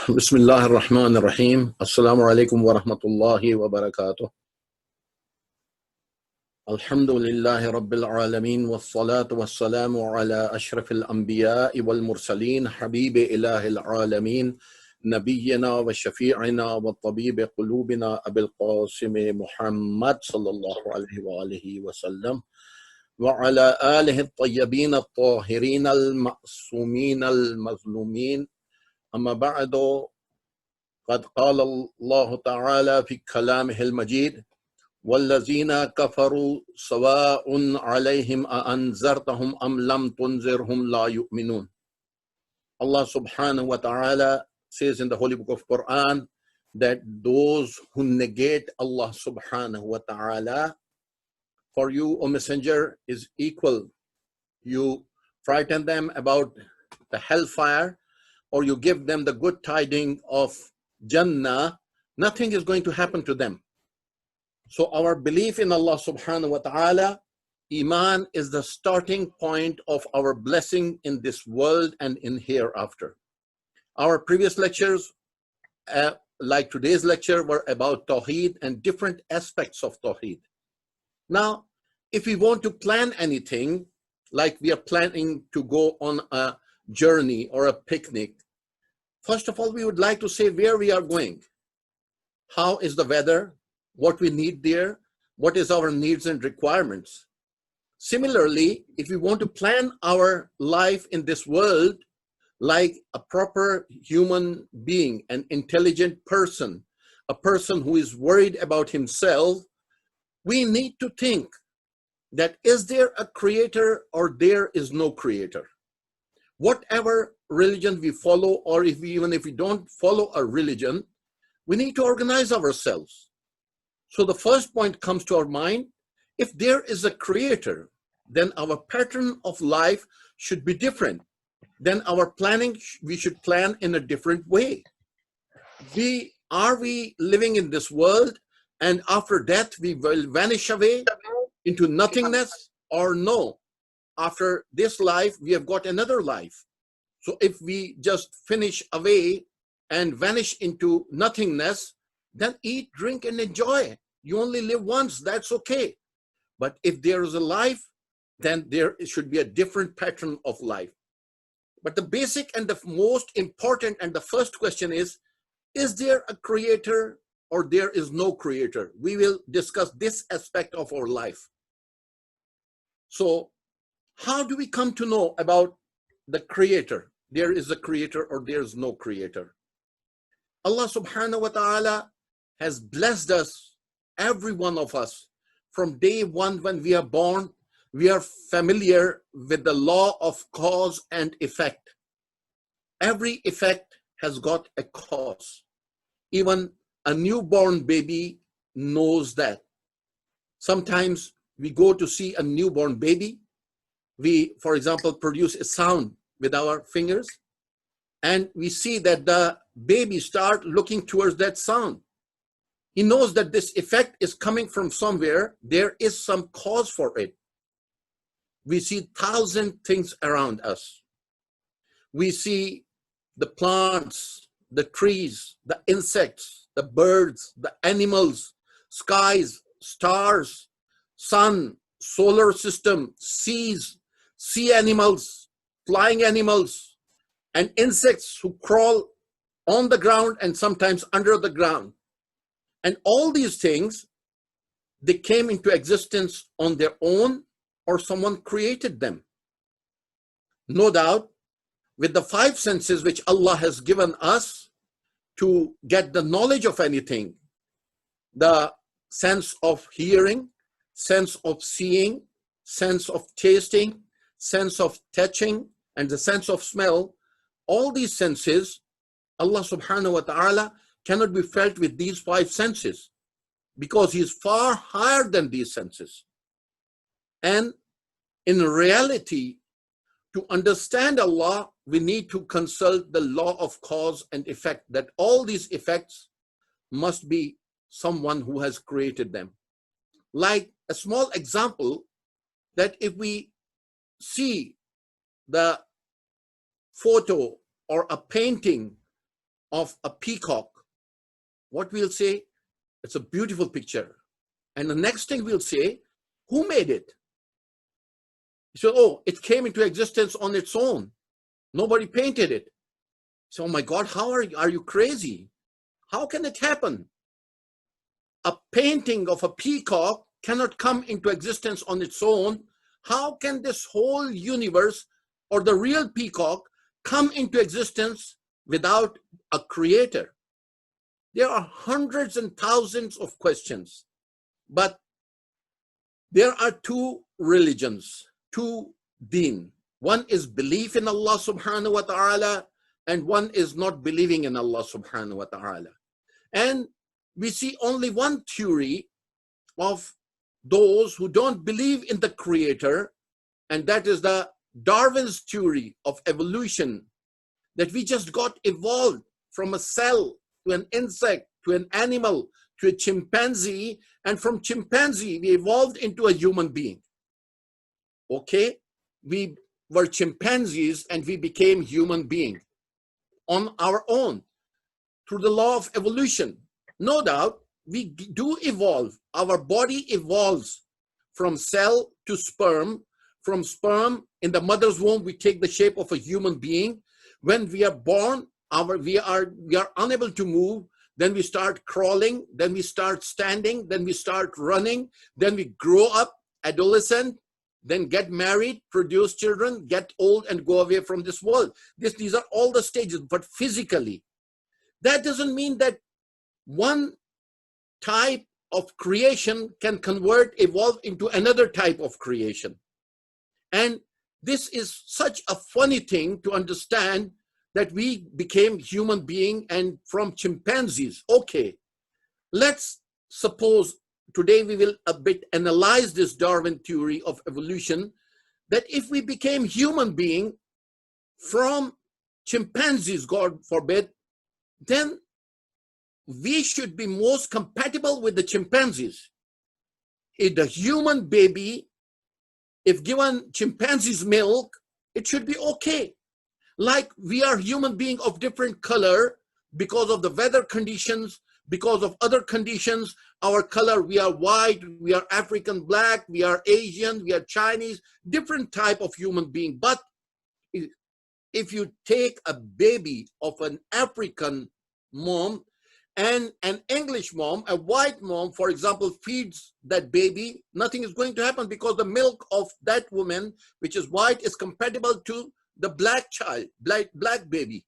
Bismillah ar-Rahman ar-Rahim. Assalamu alaikum wa rahmatullahi wa barakatuh. Alhamdulillahi Rabbil Alameen wa salatu wa salamu ala ashrafil anbiya'i wal mursaleen habibi ilahil alameen nabiyyina wa shafi'ina wa tabibi qulubina abil qasim Muhammad sallallahu alayhi wa alihi wa sallam wa ala alihi at-tayyibin at-tahirin al-ma'sumin al-mazlumin. Amma ba'du, قد قال الله تعالى في كلامه المجيد والذين كفروا سواء عليهم أأنذرتهم أم لم تنذرهم لا يؤمنون. Allah subhanahu wa ta'ala says in the Holy Book of Quran that those who negate Allah subhanahu wa ta'ala, for you, O Messenger, is equal. You frighten them about the hellfire, or you give them the good tidings of Jannah, nothing is going to happen to them. So our belief in Allah subhanahu wa ta'ala, Iman, is the starting point of our blessing in this world and in hereafter. Our previous lectures, like today's lecture, were about Tauheed and different aspects of Tauheed. Now, if we want to plan anything, like we are planning to go on a journey or a picnic, first of all, we would like to say where we are going. How is the weather? What we need there? What is our needs and requirements? Similarly, if we want to plan our life in this world like a proper human being, an intelligent person, a person who is worried about himself, we need to think that is there a creator or there is no creator? Whatever religion we follow, or even if we don't follow a religion, we need to organize ourselves. So the first point comes to our mind: if there is a creator, then our pattern of life should be different. Then our planning, we should plan in a different way. Are we living in this world and after death we will vanish away into nothingness, or no? After this life, we have got another life. So if we just finish away and vanish into nothingness, then eat, drink, and enjoy. You only live once, that's okay. But if there is a life, then there should be a different pattern of life. But the basic and the most important and the first question is there a creator or there is no creator? We will discuss this aspect of our life. So how do we come to know about the creator? There is a creator or there is no creator. Allah subhanahu wa ta'ala has blessed us, every one of us, from day one when we are born. We are familiar with the law of cause and effect. Every effect has got a cause. Even a newborn baby knows that. Sometimes we go to see a newborn baby. We, for example, produce a sound with our fingers, and we see that the baby start looking towards that sound. He knows that this effect is coming from somewhere. There is some cause for it. We see 1,000 things around us. We see the plants, the trees, the insects, the birds, the animals, skies, stars, sun, solar system, seas, sea animals, flying animals, and insects who crawl on the ground and sometimes under the ground. And all these things, they came into existence on their own, or someone created them. No doubt, with the 5 senses which Allah has given us to get the knowledge of anything, the sense of hearing, sense of seeing, sense of tasting, sense of touching, and the sense of smell, all these senses, Allah subhanahu wa ta'ala cannot be felt with these 5 senses because He is far higher than these senses. And in reality, to understand Allah, we need to consult the law of cause and effect, that all these effects must be someone who has created them. Like a small example, that if we see the photo or a painting of a peacock, what we'll say, it's a beautiful picture. And the next thing we'll say, who made it? So, oh, it came into existence on its own. Nobody painted it. So, oh my God, how are you crazy? How can it happen? A painting of a peacock cannot come into existence on its own. How can this whole universe or the real peacock come into existence without a creator? There are hundreds and thousands of questions, but there are two religions, two deen. One is belief in Allah subhanahu wa ta'ala, and one is not believing in Allah subhanahu wa ta'ala. And we see only one theory of those who don't believe in the creator, and that is the Darwin's theory of evolution, that we just got evolved from a cell to an insect to an animal to a chimpanzee, and from chimpanzee we evolved into a human being. Okay, we were chimpanzees and we became human beings on our own through the law of evolution. No doubt we do evolve. Our body evolves from cell to sperm. From sperm in the mother's womb, we take the shape of a human being. When we are born, we are unable to move. Then we start crawling. Then we start standing. Then we start running. Then we grow up, adolescent. Then get married, produce children, get old, and go away from this world. These are all the stages, but physically. That doesn't mean that one type of creation can evolve into another type of creation. And this is such a funny thing to understand, that we became human beings and from chimpanzees. Okay, let's suppose today we will a bit analyze this Darwin theory of evolution, that if we became human being from chimpanzees, God forbid, then we should be most compatible with the chimpanzees. If the human baby, if given chimpanzee's milk, it should be okay. Like we are human beings of different color because of the weather conditions, because of other conditions, our color, we are white, we are African black, we are Asian, we are Chinese, different type of human being. But if you take a baby of an African mom and an English mom, a white mom, for example, feeds that baby, nothing is going to happen, because the milk of that woman, which is white, is compatible to the black child, black baby.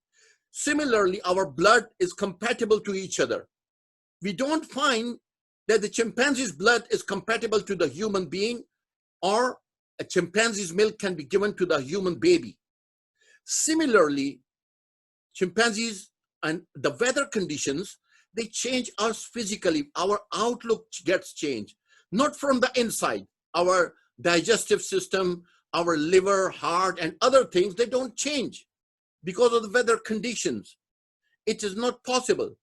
Similarly, our blood is compatible to each other. We don't find that the chimpanzee's blood is compatible to the human being, or a chimpanzee's milk can be given to the human baby. Similarly, chimpanzees and the weather conditions, they change us physically. Our outlook gets changed, not from the inside. Our digestive system, our liver, heart, and other things, they don't change because of the weather conditions. It is not possible.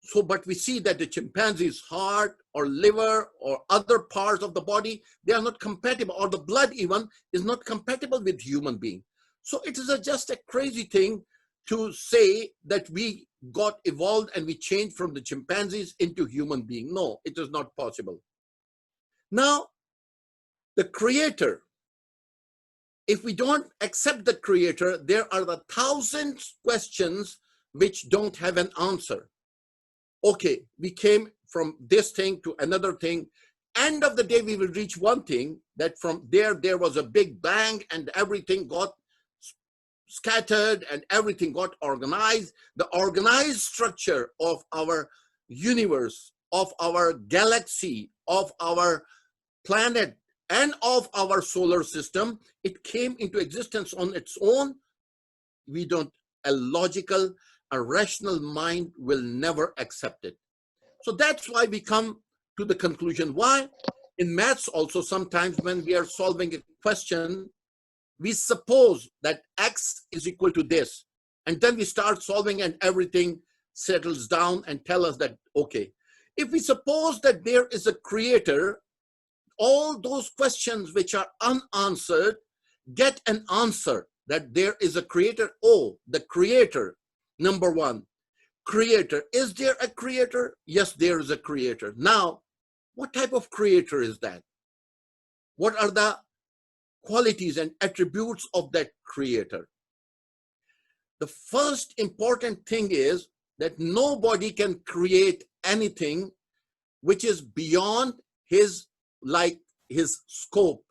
So, but we see that the chimpanzee's heart or liver or other parts of the body, they are not compatible, or the blood even is not compatible with human being. So it is just a crazy thing to say that we got evolved and we changed from the chimpanzees into human being. No, it is not possible. Now, the creator, if we don't accept the creator, there are the thousands questions which don't have an answer. Okay, we came from this thing to another thing. End of the day, we will reach one thing, that from there was a big bang and everything got scattered and everything got organized. The organized structure of our universe, of our galaxy, of our planet, and of our solar system, it came into existence on its own. A logical, a rational mind will never accept it. So that's why we come to the conclusion. Why? In maths also, sometimes when we are solving a question, we suppose that X is equal to this. And then we start solving and everything settles down and tell us that, okay, if we suppose that there is a creator, all those questions which are unanswered get an answer, that there is a creator. Oh, the creator, number one. creator. Is there a creator? Yes, there is a creator. Now, what type of creator is that? What are the qualities and attributes of that creator? The first important thing is that nobody can create anything which is beyond his scope,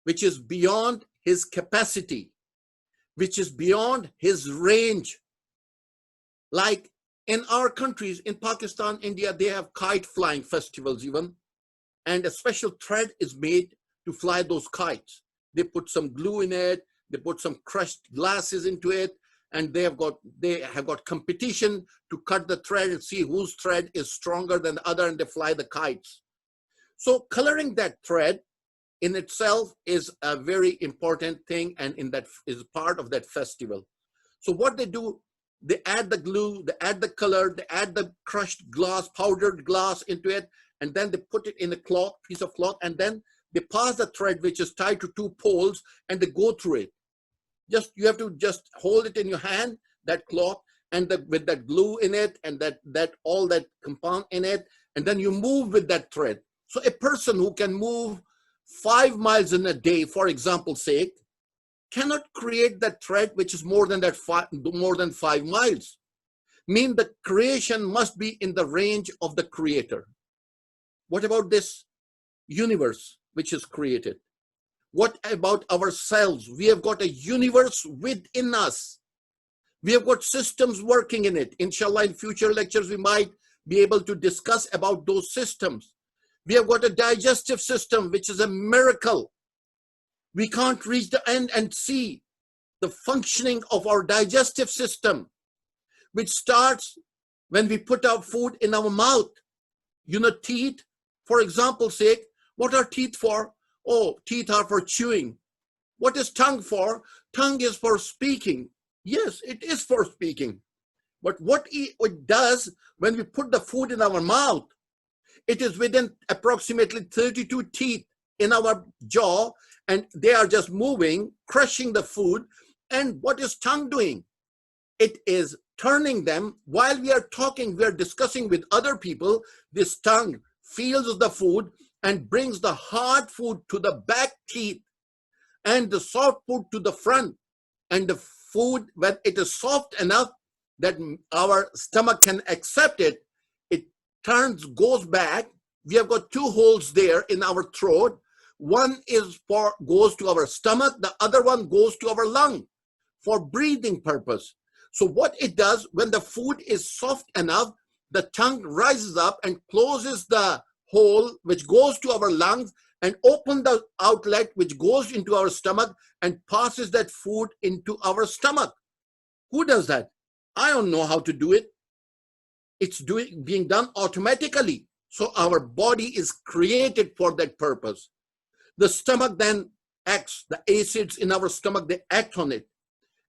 which is beyond his capacity, which is beyond his range. Like in our countries, in Pakistan, India, they have kite flying festivals even, and a special thread is made to fly those kites. They put some glue in it, they put some crushed glasses into it, and they have got competition to cut the thread and see whose thread is stronger than the other, and they fly the kites. So coloring that thread in itself is a very important thing, and in that is part of that festival. So what they do, they add the glue, they add the color, they add the crushed glass, powdered glass into it, and then they put it in a cloth, piece of cloth, and then they pass the thread which is tied to two poles, and they go through it. You have to just hold it in your hand, that cloth, and with that glue in it, and that all that compound in it, and then you move with that thread. So a person who can move 5 miles in a day, for example's sake, cannot create that thread which is more than 5 miles. Mean the creation must be in the range of the creator. What about this universe which is created? What about ourselves? We have got a universe within us. We have got systems working in it. Inshallah, in future lectures, we might be able to discuss about those systems. We have got a digestive system, which is a miracle. We can't reach the end and see the functioning of our digestive system, which starts when we put our food in our mouth. You know, teeth, for example's sake, what are teeth for? Oh, teeth are for chewing. What is tongue for? Tongue is for speaking. Yes, it is for speaking. But what it does when we put the food in our mouth, it is within approximately 32 teeth in our jaw, and they are just moving, crushing the food. And what is tongue doing? It is turning them. While we are talking, we are discussing with other people, this tongue feels the food and brings the hard food to the back teeth and the soft food to the front. And the food, when it is soft enough that our stomach can accept it, it goes back. We have got 2 holes there in our throat. One goes to our stomach, the other one goes to our lung for breathing purpose. So what it does, when the food is soft enough, the tongue rises up and closes the hole which goes to our lungs and open the outlet which goes into our stomach and passes that food into our stomach. Who does that? I don't know how to do it. It's being done automatically. So our body is created for that purpose. The stomach then acts, the acids in our stomach, they act on it.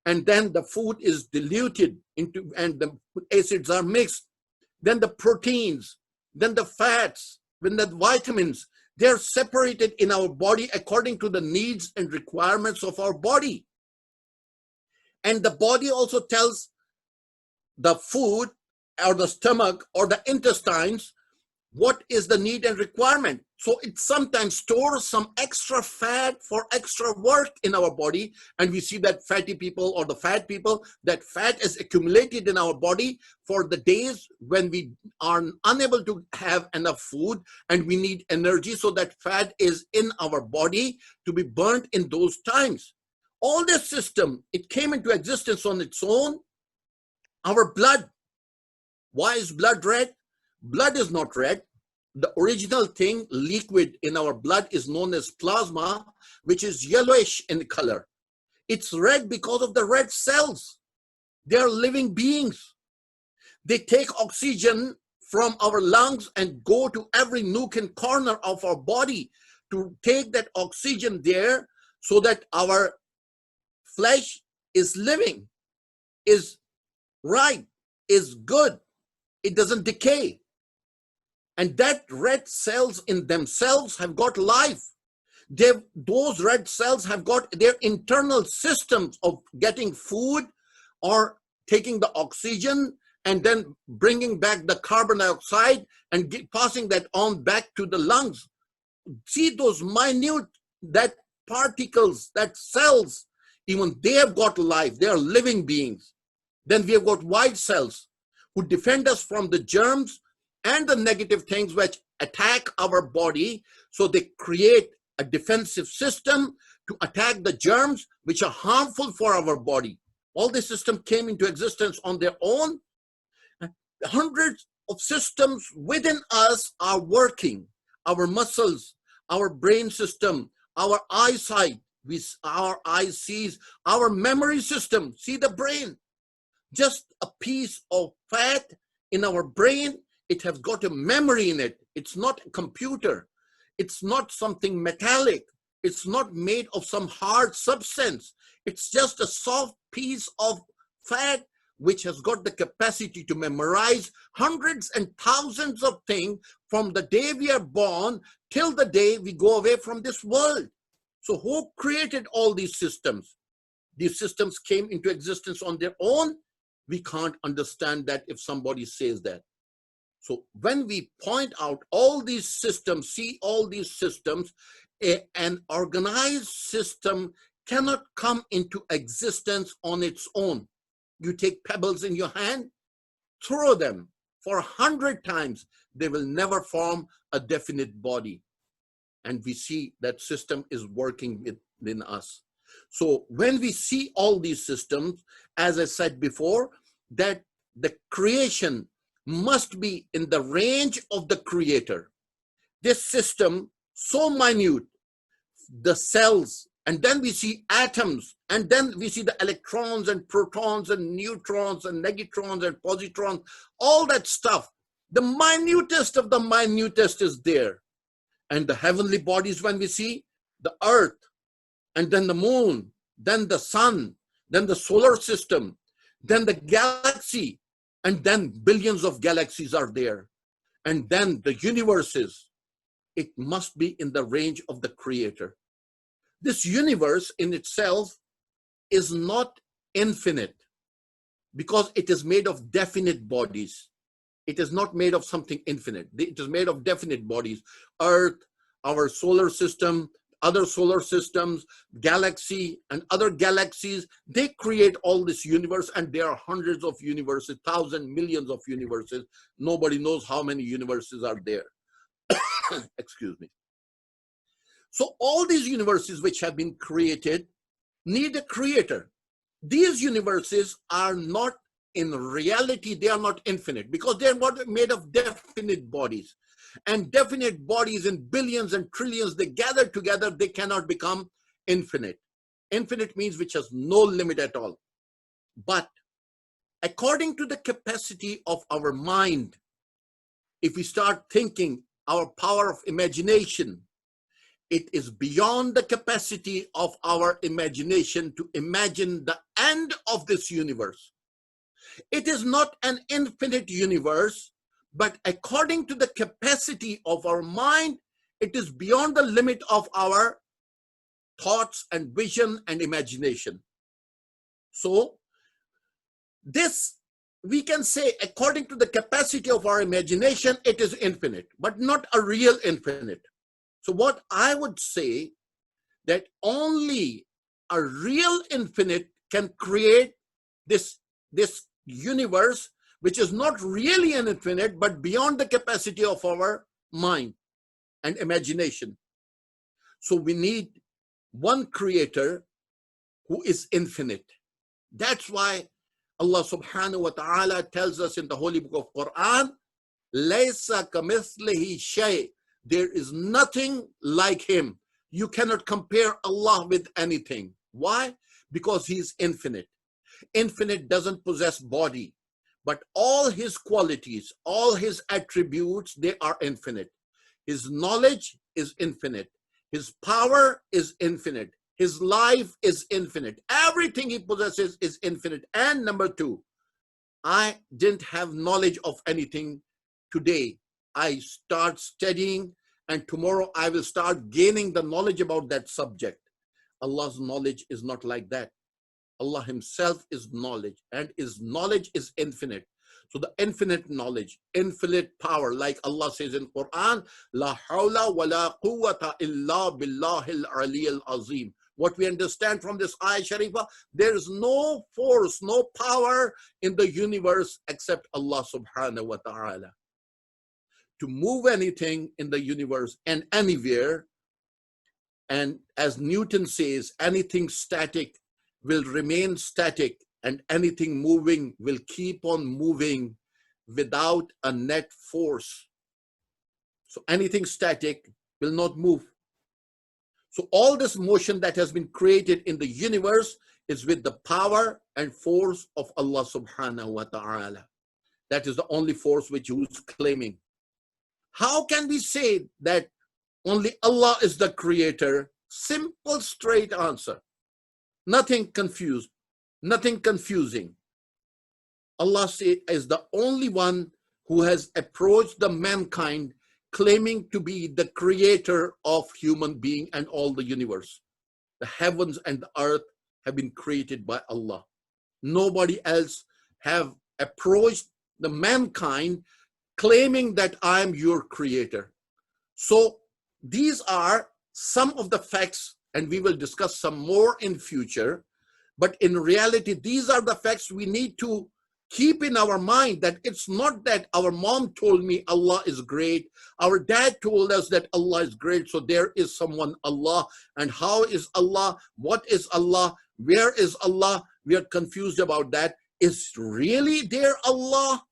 And then the food is diluted into, and the acids are mixed. Then the proteins, then the fats, then the vitamins, they're separated in our body according to the needs and requirements of our body. And the body also tells the food or the stomach or the intestines what is the need and requirement. So it sometimes stores some extra fat for extra work in our body. And we see that fatty people or the fat people, that fat is accumulated in our body for the days when we are unable to have enough food and we need energy. So that fat is in our body to be burnt in those times. All this system, it came into existence on its own. Our blood. Why is blood red? Blood is not red. The original thing, liquid in our blood, is known as plasma, which is yellowish in color. It's red because of the red cells. They are living beings. They take oxygen from our lungs and go to every nook and corner of our body to take that oxygen there so that our flesh is living, is right, is good. It doesn't decay. And that red cells in themselves have got life. Those red cells have got their internal systems of getting food or taking the oxygen and then bringing back the carbon dioxide and passing that on back to the lungs. See those minute, that particles, that cells, even they have got life. They are living beings. Then we have got white cells who defend us from the germs and the negative things which attack our body. So they create a defensive system to attack the germs which are harmful for our body. All this system came into existence on their own. Hundreds of systems within us are working. Our muscles, our brain system, our eyesight, our eyes sees, our memory system. See the brain, just a piece of fat in our brain. It has got a memory in it. It's not a computer. It's not something metallic. It's not made of some hard substance. It's just a soft piece of fat which has got the capacity to memorize hundreds and thousands of things from the day we are born till the day we go away from this world. So who created all these systems? These systems came into existence on their own. We can't understand that if somebody says that. So when we point out all these systems, see all these systems, an organized system cannot come into existence on its own. You take pebbles in your hand, throw them for 100 times, they will never form a definite body. And we see that system is working within us. So when we see all these systems, as I said before, that the creation must be in the range of the creator. This system, so minute, the cells, and then we see atoms, and then we see the electrons and protons and neutrons and negatrons and positrons, all that stuff. The minutest of the minutest is there. And the heavenly bodies, when we see the earth, and then the moon, then the sun, then the solar system, then the galaxy, and then billions of galaxies are there. And then the universes, it must be in the range of the creator. This universe in itself is not infinite because it is made of definite bodies. It is not made of something infinite. It is made of definite bodies. Earth, our solar system, other solar systems, galaxy and other galaxies, they create all this universe, and there are hundreds of universes, thousands, millions of universes. Nobody knows how many universes are there. Excuse me. So all these universes which have been created need a creator. These universes are not, in reality, they are not infinite because they are made of definite bodies. And definite bodies in billions and trillions, they gather together, they cannot become infinite. Infinite means which has no limit at all. But according to the capacity of our mind, if we start thinking, our power of imagination, it is beyond the capacity of our imagination to imagine the end of this universe. It is not an infinite universe, but according to the capacity of our mind, it is beyond the limit of our thoughts and vision and imagination. So this, we can say, according to the capacity of our imagination, it is infinite, but not a real infinite. So what I would say, that only a real infinite can create this universe, which is not really an infinite, but beyond the capacity of our mind and imagination. So we need one creator who is infinite. That's why Allah subhanahu wa ta'ala tells us in the Holy Book of Quran, Laysa kamithlihi shay. There is nothing like him. You cannot compare Allah with anything. Why? Because he is infinite. Infinite doesn't possess body, but all his qualities, all his attributes, they are infinite. His knowledge is infinite. His power is infinite. His life is infinite. Everything he possesses is infinite. And number two, I didn't have knowledge of anything today. I start studying, and tomorrow I will start gaining the knowledge about that subject. Allah's knowledge is not like that. Allah himself is knowledge, and his knowledge is infinite. So the infinite knowledge, infinite power, like Allah says in Quran, La hawla wa la quwwata illa billahil aliyyil azim. What we understand from this ayah Sharifa, there is no force, no power in the universe except Allah subhanahu wa ta'ala. To move anything in the universe and anywhere, and as Newton says, anything static will remain static and anything moving will keep on moving without a net force. So anything static will not move. So all this motion that has been created in the universe is with the power and force of Allah subhanahu wa ta'ala. That is the only force which he is claiming. How can we say that only Allah is the creator? Simple, straight answer. Nothing confused, nothing confusing. Allah is the only one who has approached the mankind claiming to be the creator of human being and all the universe. The heavens and the earth have been created by Allah. Nobody else have approached the mankind claiming that I am your creator. So these are some of the facts, and we will discuss some more in future. But in reality, these are the facts we need to keep in our mind, that it's not that our mom told me Allah is great, our dad told us that Allah is great, so there is someone Allah. And how is Allah? What is Allah? Where is Allah? We are confused about that. Is really there Allah?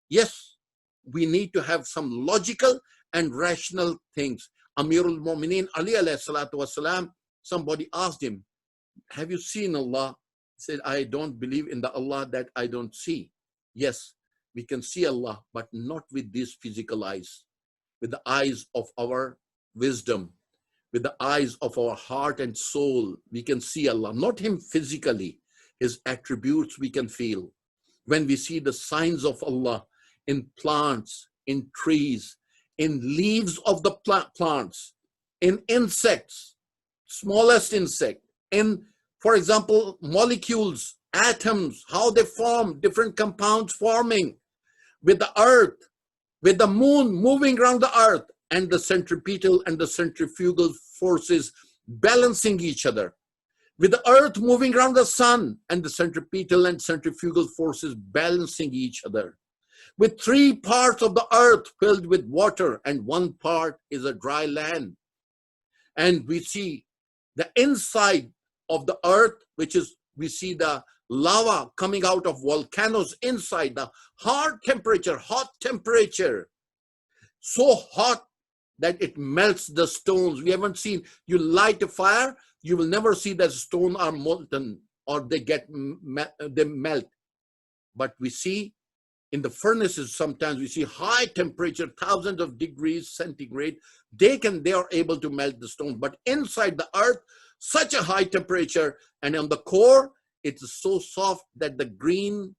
Yes, we need to have some logical and rational things. Amirul Mu'mineen Ali alayhi salatu wasalam, somebody asked him, have you seen Allah? He said, I don't believe in the Allah that I don't see. Yes, we can see Allah, but not with these physical eyes. With the eyes of our wisdom, with the eyes of our heart and soul, we can see Allah. Not Him physically, His attributes we can feel. When we see the signs of Allah in plants, in trees, in leaves of the plants, in insects, smallest insect, in, for example, molecules, atoms, how they form, different compounds forming, with the earth, with the moon moving around the earth, and the centripetal and the centrifugal forces balancing each other, with the earth moving around the sun and the centripetal and centrifugal forces balancing each other, with 3 parts of the earth filled with water and 1 part is a dry land. And we see the inside of the earth, which is, we see the lava coming out of volcanoes inside, the hot temperature, so hot that it melts the stones. We haven't seen, you light a fire, you will never see that stone are molten or they melt. But we see in the furnaces, sometimes we see high temperature, thousands of degrees centigrade. They are able to melt the stone. But inside the earth, such a high temperature, and on the core, it's so soft that the green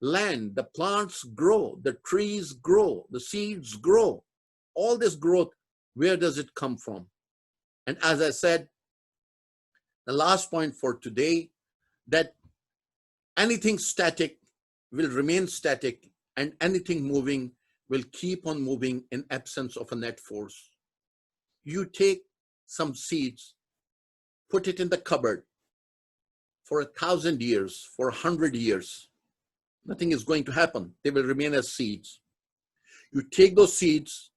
land, the plants grow, the trees grow, the seeds grow. All this growth, where does it come from? And as I said, the last point for today, that anything static will remain static and anything moving will keep on moving in absence of a net force. You take some seeds, put it in the cupboard for 1,000 years, for 100 years. Nothing is going to happen. They will remain as seeds. You take those seeds,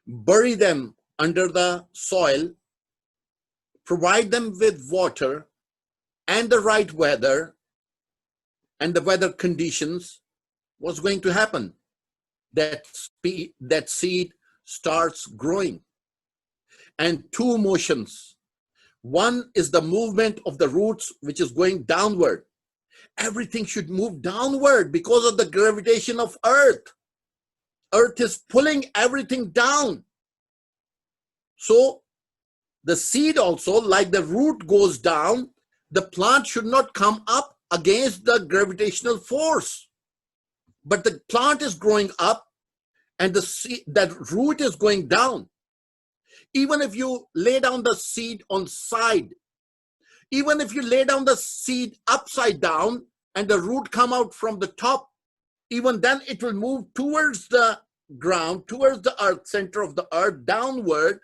bury them under the soil, provide them with water and the right weather and the weather conditions. What's going to happen? That seed starts growing. And 2 motions. One is the movement of the roots, which is going downward. Everything should move downward because of the gravitation of earth. Earth is pulling everything down. So the seed also, like the root goes down, the plant should not come up against the gravitational force. But the plant is growing up and that root is going down. Even if you lay down the seed on side, even if you lay down the seed upside down and the root come out from the top, even then it will move towards the ground, towards the earth, center of the earth, downward.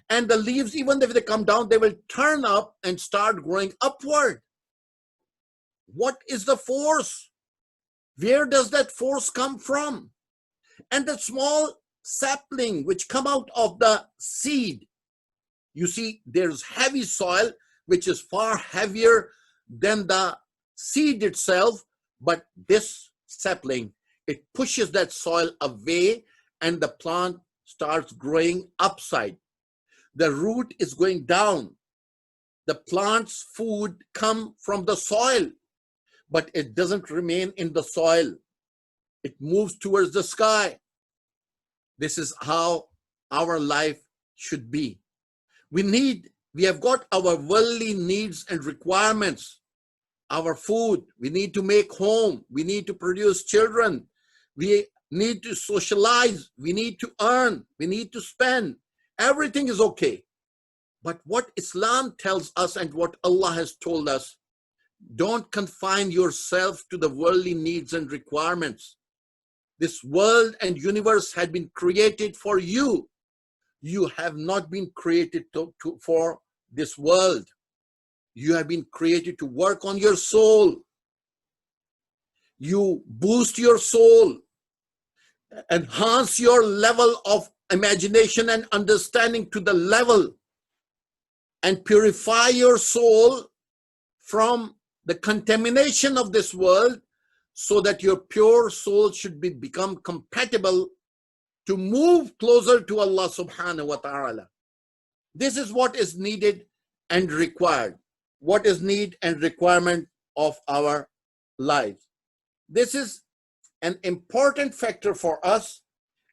And the leaves, even if they come down, they will turn up and start growing upward. What is the force? Where does that force come from? And the small sapling which come out of the seed, you see, there's heavy soil, which is far heavier than the seed itself. But this sapling, it pushes that soil away and the plant starts growing upside. The root is going down. The plant's food comes from the soil, but it doesn't remain in the soil. It moves towards the sky. This is how our life should be. We have got our worldly needs and requirements, our food. We need to make home. We need to produce children. We need to socialize. We need to earn. We need to spend. Everything is okay. But what Islam tells us and what Allah has told us, don't confine yourself to the worldly needs and requirements. This world and universe had been created for you. You have not been created for this world. You have been created to work on your soul. You boost your soul, enhance your level of imagination and understanding to the level, and purify your soul from the contamination of this world, so that your pure soul should become compatible to move closer to Allah subhanahu wa ta'ala. This is what is needed and required. What is need and requirement of our lives. This is an important factor for us,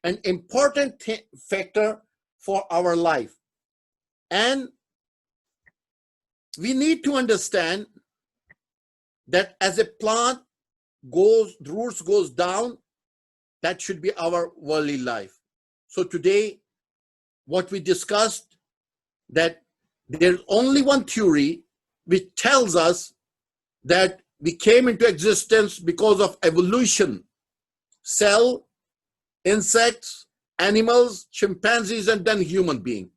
an important factor for our life. And we need to understand that as a plant goes, the roots goes down, that should be our worldly life. So today, what we discussed, that there's only one theory which tells us that we came into existence because of evolution. Cell, insects, animals, chimpanzees, and then human being.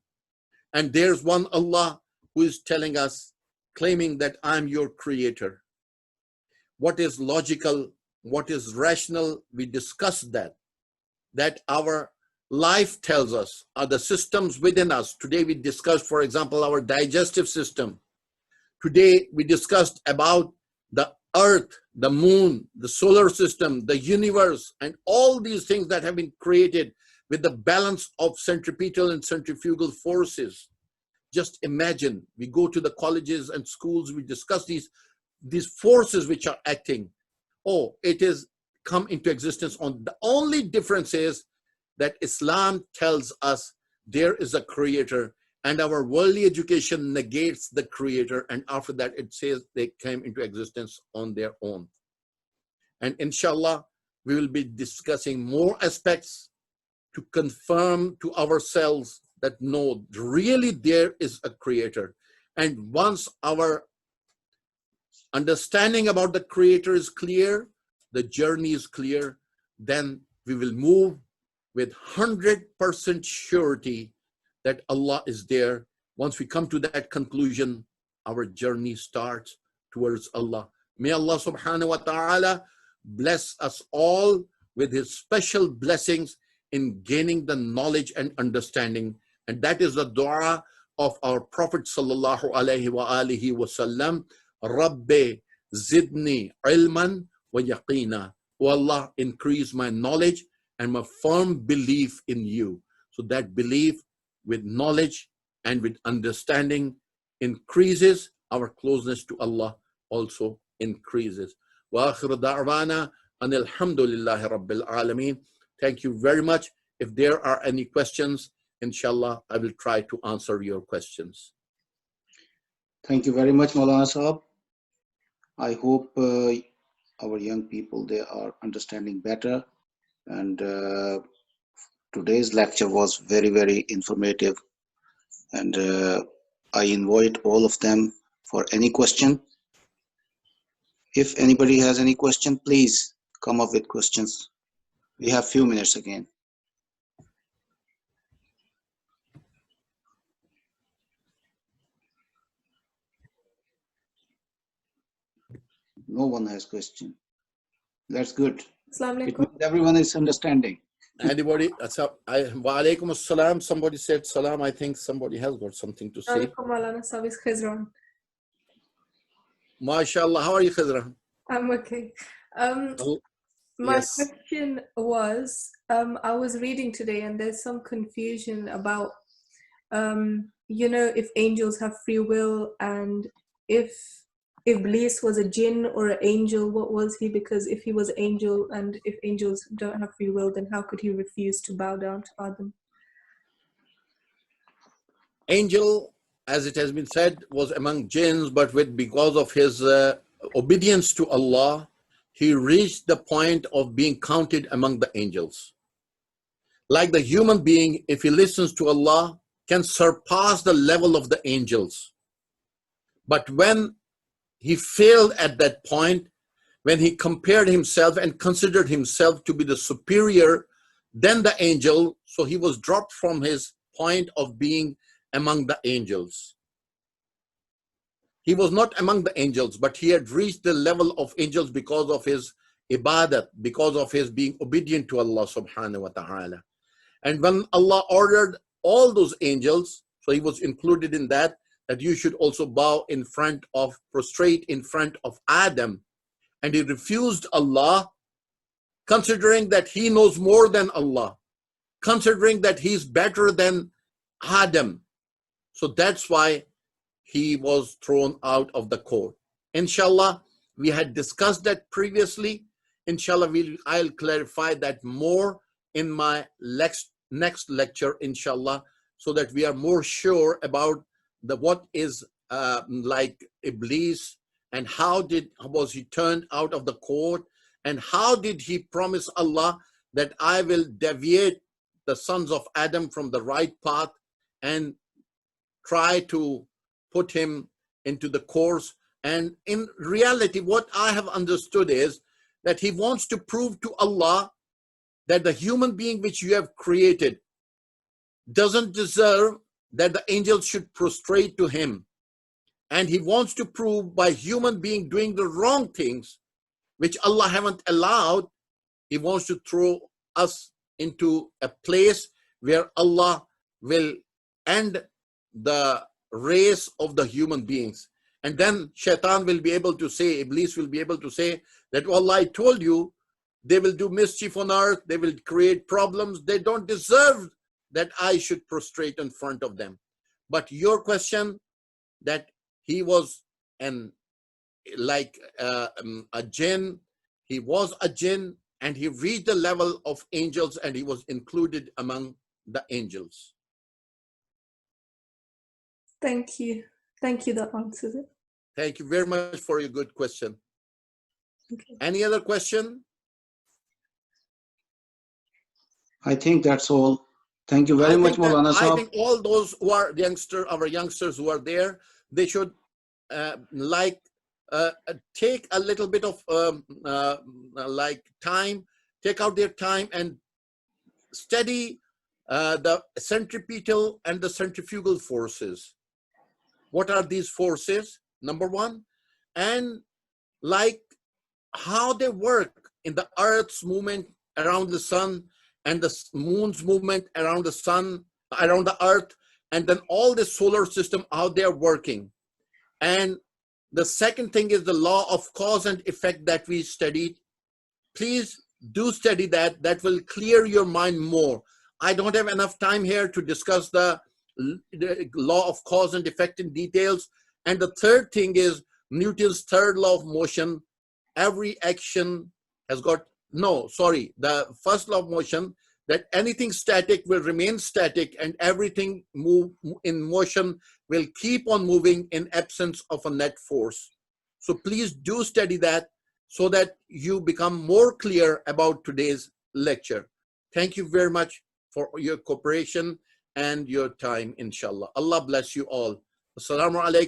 And there's one Allah who is telling us, claiming that I'm your creator. What is logical, what is rational, we discussed that our life tells us, are the systems within us. Today we discussed, for example, our digestive system. Today we discussed about the earth, the moon, the solar system, the universe, and all these things that have been created with the balance of centripetal and centrifugal forces. Just imagine, we go to the colleges and schools, we discuss these forces which are acting. Oh, it is come into existence on. The only difference is that Islam tells us there is a creator, and our worldly education negates the creator, and after that it says they came into existence on their own. And inshallah, we will be discussing more aspects to confirm to ourselves that no, really there is a creator. And once our understanding about the creator is clear, the journey is clear, then we will move with 100% surety that Allah is there. Once we come to that conclusion, our journey starts towards Allah. May Allah subhanahu wa ta'ala bless us all with his special blessings in gaining the knowledge and understanding. And that is the dua of our Prophet sallallahu alaihi wa alihi wa sallam. Rabbi zidni ilman wa yaqina. O Allah, increase my knowledge and my firm belief in you. So that belief with knowledge and with understanding increases, our closeness to Allah also increases. Wa akhir da'wana and alhamdulillahi rabbil alameen. Thank you very much. If there are any questions, inshallah, I will try to answer your questions. Thank you very much, Maulana Sahab. I hope our young people, they are understanding better. And today's lecture was very, very informative. And I invite all of them for any question. If anybody has any question, please come up with questions. We have few minutes again. No one has question. That's good. It means everyone is understanding. Anybody? Wa alaikum assalam. Somebody said salam. I think somebody has got something to say. Maulana Sahib is Khizran. MashaAllah. How are you, Khizran? I'm okay. My Yes. question was, I was reading today and there's some confusion about, if angels have free will, and if Iblis was a jinn or an angel, what was he? Because if he was an angel and if angels don't have free will, then how could he refuse to bow down to Adam? Angel, as it has been said, was among jinns, but because of his obedience to Allah, he reached the point of being counted among the angels. Like the human being, if he listens to Allah, can surpass the level of the angels. But when he failed at that point, when he compared himself and considered himself to be the superior than the angel, so he was dropped from his point of being among the angels. He was not among the angels, but he had reached the level of angels because of his ibadat, because of his being obedient to Allah subhanahu wa ta'ala. And when Allah ordered all those angels, so he was included in that you should also bow in front of, prostrate in front of Adam. And he refused Allah, considering that he knows more than Allah, considering that he's better than Adam. So that's why he was thrown out of the court. Inshallah, we had discussed that previously. Inshallah, I'll clarify that more in my next lecture, inshallah, so that we are more sure about what is like Iblis, and how was he turned out of the court, and how did he promise Allah that I will deviate the sons of Adam from the right path and try to put him into the course. And in reality, what I have understood is that he wants to prove to Allah that the human being which you have created doesn't deserve that the angels should prostrate to him. And he wants to prove by human being doing the wrong things, which Allah haven't allowed, he wants to throw us into a place where Allah will end the race of the human beings. And then Shaitan will be able to say, Iblis will be able to say that, oh, Allah, I told you, they will do mischief on earth, they will create problems, they don't deserve that I should prostrate in front of them. But your question, that he was like a jinn, he was a jinn, and he reached the level of angels, and he was included among the angels. Thank you. Thank you, that answers it. Thank you very much for your good question. Okay. Any other question? I think that's all. Thank you very much, Maulana Sahab. I think all those who are our youngsters who are there, they should take a little bit of time, take out their time and study the centripetal and the centrifugal forces. What are these forces? Number one, and like how they work in the Earth's movement around the sun, and the moon's movement around the sun, around the earth, and then all the solar system, how they are working. And the second thing is the law of cause and effect that we studied. Please do study that. That will clear your mind more. I don't have enough time here to discuss the law of cause and effect in details. And the third thing is Newton's third law of motion. Every action has got, the first law of motion, that anything static will remain static and everything in motion will keep on moving in absence of a net force. So please do study that so that you become more clear about today's lecture. Thank you very much for your cooperation and your time, inshallah. Allah bless you all. Assalamu alaikum.